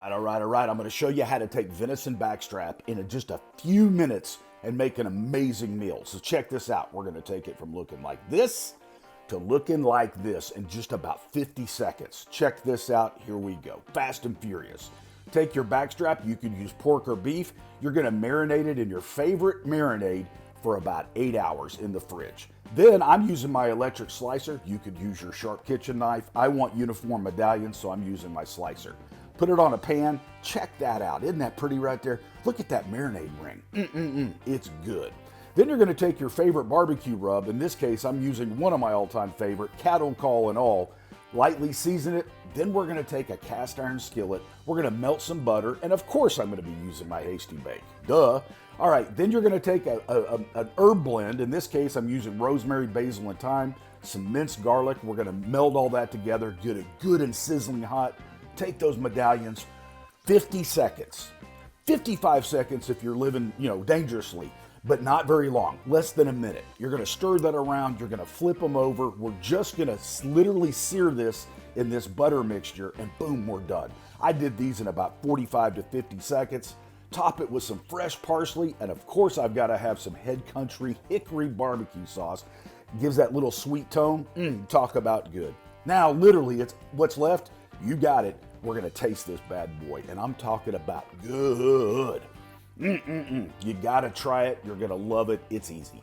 All right. I'm going to show you how to take venison backstrap in just a few minutes and make an amazing meal. So check this out. We're going to take it from looking like this to looking like this in just about 50 seconds. Check this out. Here we go. Fast and furious. Take your backstrap. You can use pork or beef. You're going to marinate it in your favorite marinade for about 8 hours in the fridge. Then I'm using my electric slicer. You could use your sharp kitchen knife. I want uniform medallions, so I'm using my slicer. Put it on a pan. Check that out. Isn't that pretty right there? Look at that marinade ring. It's good. Then you're going to take your favorite barbecue rub. In this case, I'm using one of my all-time favorite, cattle call and all. Lightly season it. Then we're going to take a cast iron skillet. We're going to melt some butter. And of course, I'm going to be using my HastyBake. Duh. All right, then you're going to take an herb blend. In this case, I'm using rosemary, basil, and thyme, some minced garlic. We're going to meld all that together, get it good and sizzling hot. Take those medallions, 50 seconds, 55 seconds if you're living, dangerously, but not very long, less than a minute. You're going to stir that around. You're going to flip them over. We're just going to literally sear this in this butter mixture, and boom, we're done. I did these in about 45 to 50 seconds. Top it with some fresh parsley, and of course, I've got to have some Head Country hickory barbecue sauce. Gives that little sweet tone. Talk about good. Now, literally, it's what's left. You got it. We're going to taste this bad boy, and I'm talking about good. You got to try it. You're going to love it. It's easy.